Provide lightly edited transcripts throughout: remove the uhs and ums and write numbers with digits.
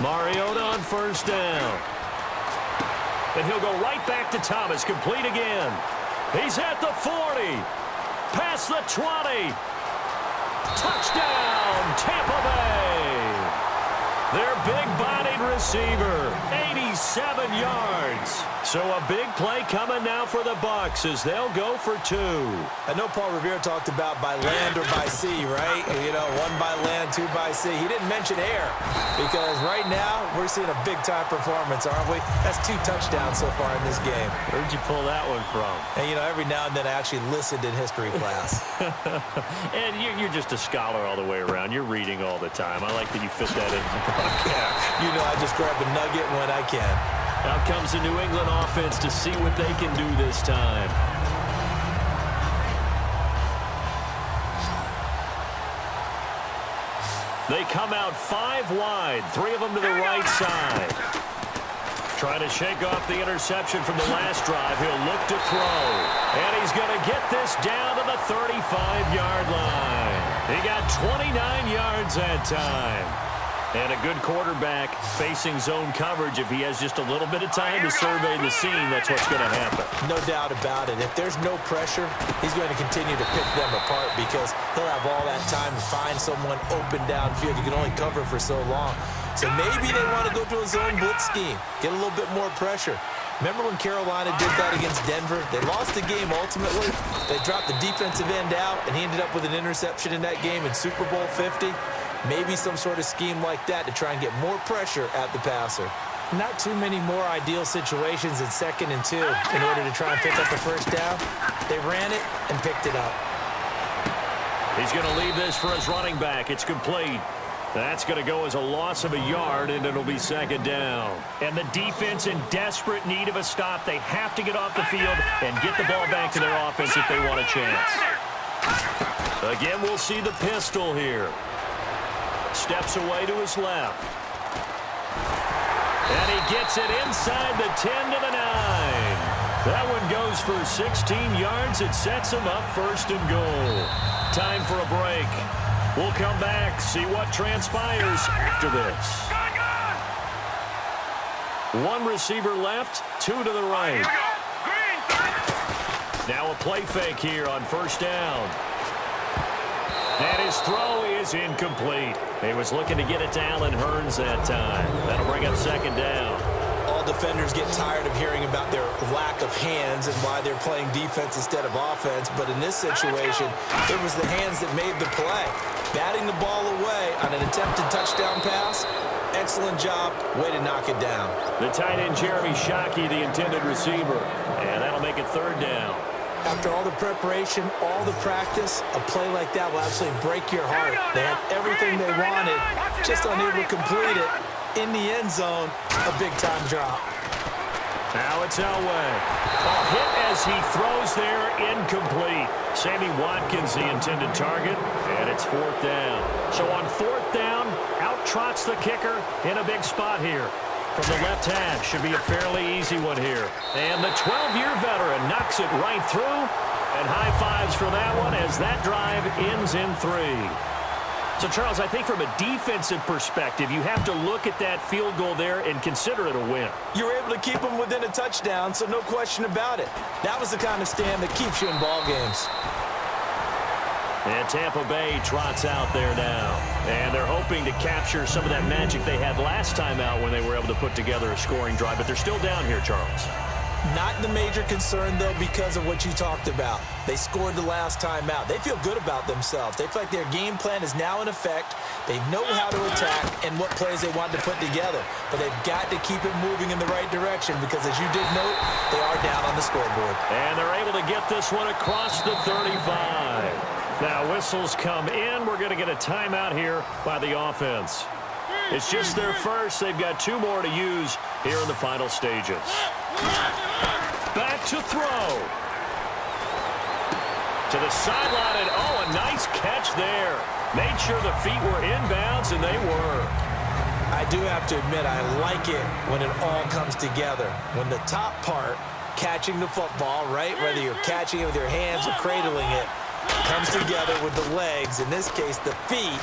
Mariota on first down. And he'll go right back to Thomas, complete again. He's at the 40, past the 20. Touchdown, Tampa Bay. Their big-bodied receiver, 87 yards. So a big play coming now for the Bucs as they'll go for 2. I know Paul Revere talked about by land or by sea, right? You know, 1 by land, 2 by sea. He didn't mention air because right now we're seeing a big-time performance, aren't we? That's 2 touchdowns so far in this game. Where'd you pull that one from? And, you know, every now and then I actually listened in history class. And you're just a scholar all the way around. You're reading all the time. I like that you fit that in the broadcast. You know, I just grab a nugget when I can. Out comes the New England offense to see what they can do this time. They come out 5 wide, 3 of them to the right side. Trying to shake off the interception from the last drive. He'll look to throw. And he's going to get this down to the 35-yard line. He got 29 yards that time. And a good quarterback facing zone coverage. If he has just a little bit of time to survey the scene, that's what's going to happen. No doubt about it. If there's no pressure, he's going to continue to pick them apart because he'll have all that time to find someone open downfield. You can only cover for so long. So maybe they want to go to a zone blitz scheme, get a little bit more pressure. Remember when Carolina did that against Denver? They lost the game ultimately. They dropped the defensive end out, and he ended up with an interception in that game in Super Bowl 50. Maybe some sort of scheme like that to try and get more pressure at the passer. Not too many more ideal situations in 2nd and 2 in order to try and pick up the first down. They ran it and picked it up. He's going to leave this for his running back. It's complete. That's going to go as a loss of a yard, and it'll be 2nd down. And the defense in desperate need of a stop. They have to get off the field and get the ball back to their offense if they want a chance. Again, we'll see the pistol here. Steps away to his left. And he gets it inside the 10 to the 9. That one goes for 16 yards. It sets him up 1st and goal. Time for a break. We'll come back, see what transpires after this. 1 receiver left, 2 to the right. Now a play fake here on 1st down. And his throw is incomplete. He was looking to get it to Allen Hurns that time. That'll bring up 2nd down. All defenders get tired of hearing about their lack of hands and why they're playing defense instead of offense. But in this situation, it was the hands that made the play. Batting the ball away on an attempted touchdown pass. Excellent job. Way to knock it down. The tight end, Jeremy Shockey, the intended receiver. And that'll make it 3rd down. After all the preparation, all the practice, a play like that will absolutely break your heart. They had everything they wanted, just unable to complete it. In the end zone, a big-time drop. Now it's Elway. A hit as he throws there, incomplete. Sammy Watkins, the intended target, and it's 4th down. So on 4th down, out trots the kicker in a big spot here. From the left hash, should be a fairly easy one here. And the 12-year veteran knocks it right through. And high fives for that one as that drive ends in 3. So, Charles, I think from a defensive perspective, you have to look at that field goal there and consider it a win. You were able to keep them within a touchdown, so no question about it. That was the kind of stand that keeps you in ball games. And Tampa Bay trots out there now. And they're hoping to capture some of that magic they had last time out when they were able to put together a scoring drive. But they're still down here, Charles. Not the major concern, though, because of what you talked about. They scored the last time out. They feel good about themselves. They feel like their game plan is now in effect. They know how to attack and what plays they want to put together. But they've got to keep it moving in the right direction because, as you did note, they are down on the scoreboard. And they're able to get this one across the 35. Now whistles come in. We're going to get a timeout here by the offense. It's just their first. They've got 2 more to use here in the final stages. Back to throw. To the sideline, and oh, a nice catch there. Made sure the feet were inbounds, and they were. I do have to admit, I like it when it all comes together. When the top part, catching the football, right, whether you're catching it with your hands or cradling it, comes together with the legs, in this case the feet,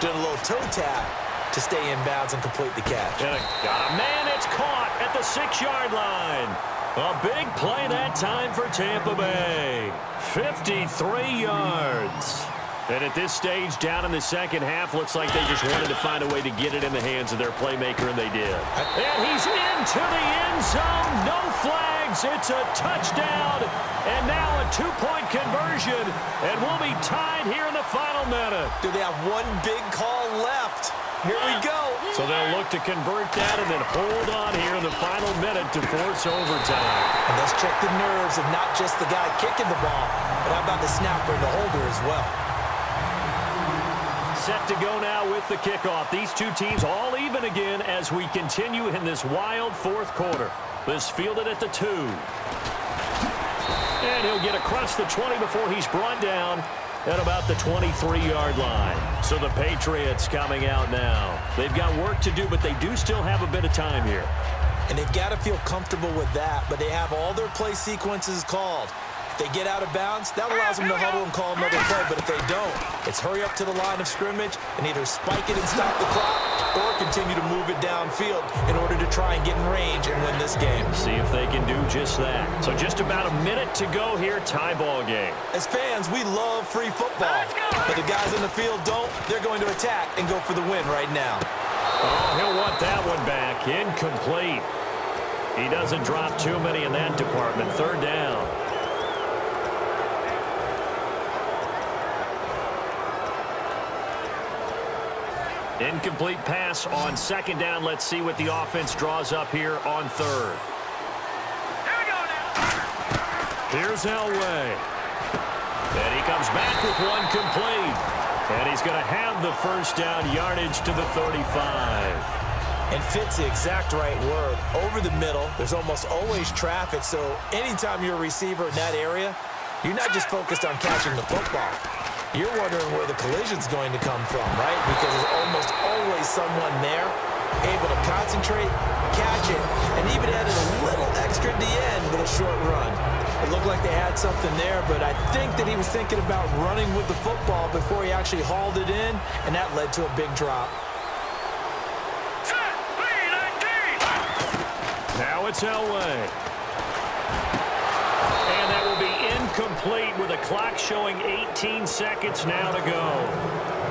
doing a little toe tap. to stay in bounds and complete the catch. And got a man. It's caught at the 6-yard line. A big play that time for Tampa Bay. 53 yards. And at this stage, down in the second half, looks like they just wanted to find a way to get it in the hands of their playmaker, and they did. And he's into the end zone. No flags. It's a touchdown. And now a 2-point conversion. And we'll be tied here in the final minute. Do they have one big call left? Here we go. So they'll look to convert that and then hold on here in the final minute to force overtime. And let's check the nerves of not just the guy kicking the ball, but how about the snapper and the holder as well. Set to go now with the kickoff. These two teams all even again as we continue in this wild fourth quarter. This fielded at the 2. And he'll get across the 20 before he's brought down at about the 23-yard line. So the Patriots coming out now. They've got work to do, but they do still have a bit of time here. And they've got to feel comfortable with that, but they have all their play sequences called. If they get out of bounds, that allows them to huddle and call another play. But if they don't, it's hurry up to the line of scrimmage and either spike it and stop the clock or continue to move it downfield in order to try and get in range and win this game. See if they can do just that. So just about a minute to go here, tie ball game. As fans, we love free football. But the guys in the field don't. They're going to attack and go for the win right now. Oh, he'll want that one back. Incomplete. He doesn't drop too many in that department. Third down. Incomplete pass on second down. Let's see what the offense draws up here on third. Here we go now. Here's Elway. And he comes back with one complete. And he's going to have the first down yardage to the 35. And fits the exact right word. Over the middle, there's almost always traffic, so anytime you're a receiver in that area, you're not just focused on catching the football. You're wondering where the collision's going to come from, right? Because there's almost always someone there able to concentrate, catch it, and even added a little extra at the end with a short run. It looked like they had something there, but I think that he was thinking about running with the football before he actually hauled it in, and that led to a big drop. Now it's Elway. And that will be incomplete with a clock showing 18 seconds now to go.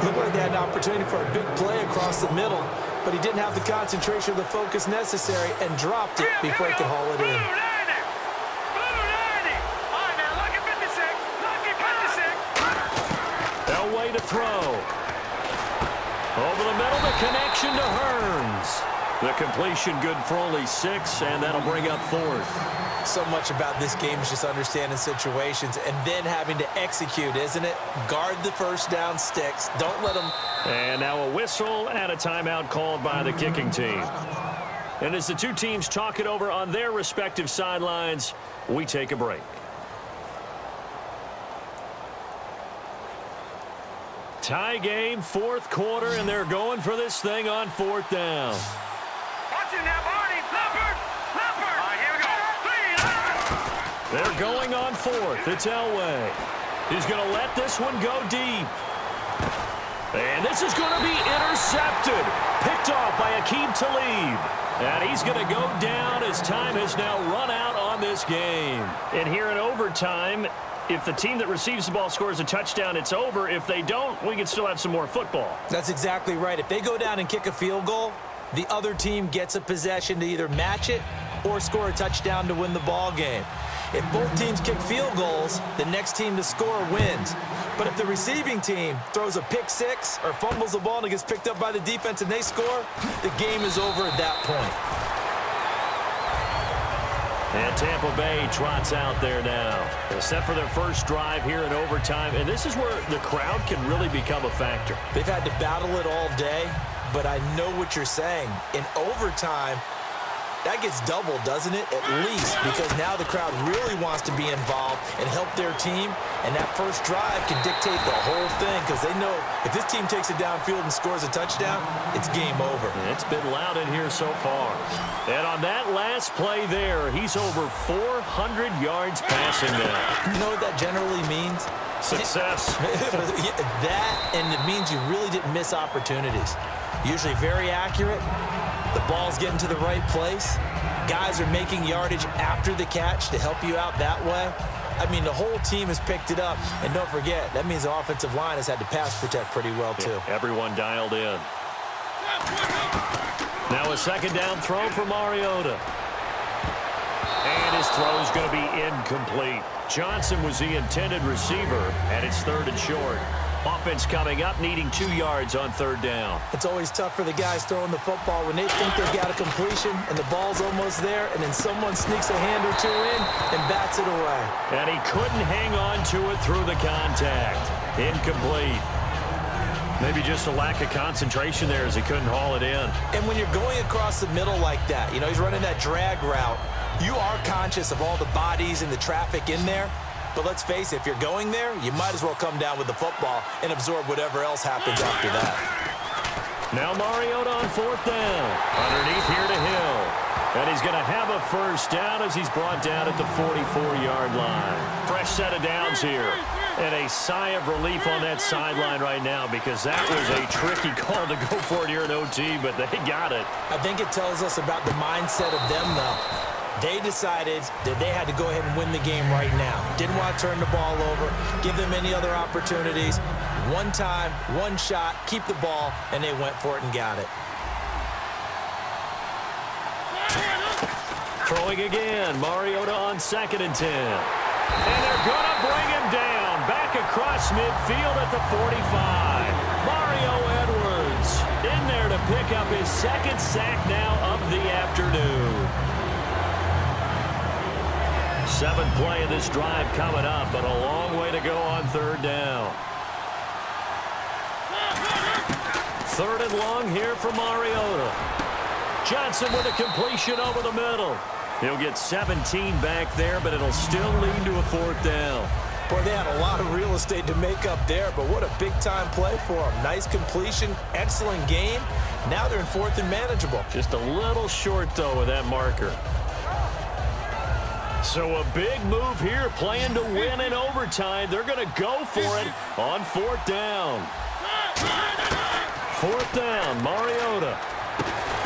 Looked like they had an opportunity for a big play across the middle, but he didn't have the concentration or the focus necessary and dropped it before he could haul it in. Elway to throw. Over the middle, the connection to Hearns. The completion good for only 6, and that'll bring up fourth. So much about this game is just understanding situations and then having to execute, isn't it? Guard the first down sticks. Don't let them. And now a whistle and a timeout called by the kicking team. And as the two teams talk it over on their respective sidelines, we take a break. Tie game, fourth quarter, and they're going for this thing on fourth down. They're going on fourth. It's Elway. He's going to let this one go deep. And this is going to be intercepted. Picked off by Aqib Talib. And he's going to go down as time has now run out on this game. And here in overtime, if the team that receives the ball scores a touchdown, it's over. If they don't, we can still have some more football. That's exactly right. If they go down and kick a field goal, the other team gets a possession to either match it or score a touchdown to win the ball game. If both teams kick field goals, the next team to score wins. But if the receiving team throws a pick six or fumbles the ball and it gets picked up by the defense and they score, the game is over at that point. And Tampa Bay trots out there now. They're set for their first drive here in overtime. And this is where the crowd can really become a factor. They've had to battle it all day, but I know what you're saying. In overtime, that gets doubled, doesn't it? At least, because now the crowd really wants to be involved and help their team, and that first drive can dictate the whole thing because they know if this team takes it downfield and scores a touchdown, it's game over. And it's been loud in here so far. And on that last play there, he's over 400 yards passing now. You know what that generally means? success. That, and it means you really didn't miss opportunities. Usually very accurate. The ball's getting to the right place. Guys are making yardage after the catch to help you out that way. I mean, the whole team has picked it up. And don't forget, that means the offensive line has had to pass protect pretty well, too. Yeah, everyone dialed in. Now a second down throw for Mariota. And his throw is going to be incomplete. Johnson was the intended receiver, and it's 3rd and short. Offense coming up, needing 2 yards on 3rd down. It's always tough for the guys throwing the football when they think they've got a completion and the ball's almost there, and then someone sneaks a hand or two in and bats it away. And he couldn't hang on to it through the contact. Incomplete. Maybe just a lack of concentration there as he couldn't haul it in. And when you're going across the middle like that, you know, he's running that drag route, you are conscious of all the bodies and the traffic in there. But let's face it, if you're going there, you might as well come down with the football and absorb whatever else happens after that. Now Mariota on 4th down. Underneath here to Hill. And he's going to have a first down as he's brought down at the 44-yard line. Fresh set of downs here. And a sigh of relief on that sideline right now because that was a tricky call to go for it here in OT, but they got it. I think it tells us about the mindset of them, though. They decided that they had to go ahead and win the game right now. Didn't want to turn the ball over, give them any other opportunities. One time, one shot, keep the ball, and they went for it and got it. Throwing again, Mariota on 2nd and 10. And they're going to bring him down. Back across midfield at the 45. Mario Edwards in there to pick up his 2nd sack now of the afternoon. 7th play of this drive coming up, but a long way to go on 3rd down. 3rd and long here for Mariota. Johnson with a completion over the middle. He'll get 17 back there, but it'll still lead to a 4th down. Boy, they had a lot of real estate to make up there, but what a big-time play for them. Nice completion, excellent game. Now they're in 4th and manageable. Just a little short, though, with that marker. So a big move here, playing to win in overtime. They're going to go for it on 4th down. 4th down, Mariota.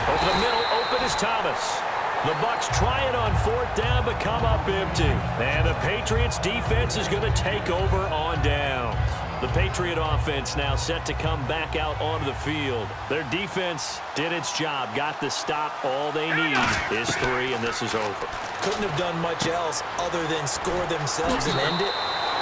Over the middle, open is Thomas. The Bucs try it on 4th down, but come up empty. And the Patriots defense is going to take over on downs. The Patriot offense now set to come back out onto the field. Their defense did its job, got the stop. All they need is 3, and this is over. Couldn't have done much else other than score themselves and end it.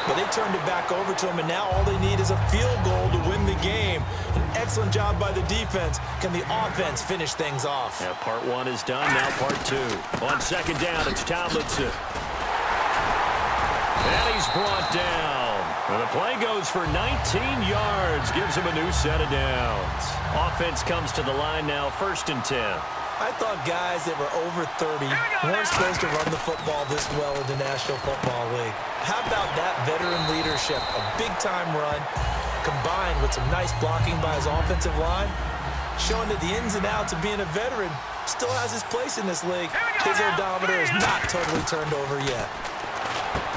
But they turned it back over to them, and now all they need is a field goal to win the game. An excellent job by the defense. Can the offense finish things off? Yeah, part 1 is done, now part 2. On 2nd down, it's Tomlinson. And he's brought down. And the play goes for 19 yards, gives him a new set of downs. Offense comes to the line now, 1st and 10. I thought guys that were over 30 weren't supposed to run the football this well in the National Football League. How about that veteran leadership? A big-time run combined with some nice blocking by his offensive line, showing that the ins and outs of being a veteran still has his place in this league. His odometer is not totally turned over yet.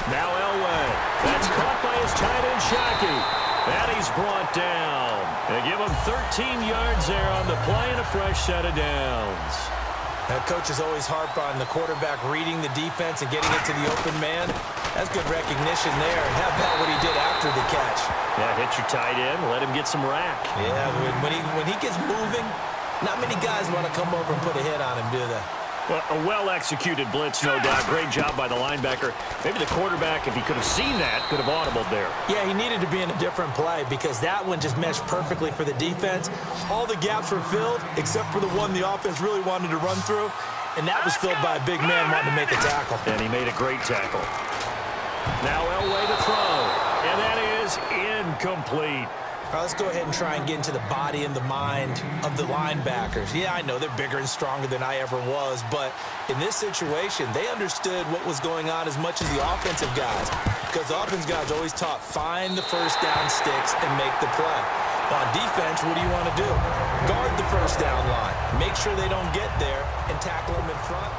Now Elway. That's caught by his tight end, Shockey. And he's brought down. They give him 13 yards there on the play and a fresh set of downs. That coach is always harp on the quarterback reading the defense and getting it to the open man. That's good recognition there. And how about what he did after the catch? Yeah, hit your tight end, let him get some rack. Yeah, when he gets moving, not many guys want to come over and put a hit on him, do they? Well, a well-executed blitz, no doubt. Great job by the linebacker. Maybe the quarterback, if he could have seen that, could have audibled there. Yeah, he needed to be in a different play because that one just meshed perfectly for the defense. All the gaps were filled except for the one the offense really wanted to run through, and that was filled by a big man wanting to make a tackle. And he made a great tackle. Now Elway to throw, and that is incomplete. All right, let's go ahead and try and get into the body and the mind of the linebackers. Yeah, I know they're bigger and stronger than I ever was, but in this situation, they understood what was going on as much as the offensive guys, because the offensive guys always taught, find the first down sticks and make the play. On defense, what do you want to do? Guard the first down line. Make sure they don't get there and tackle them in front.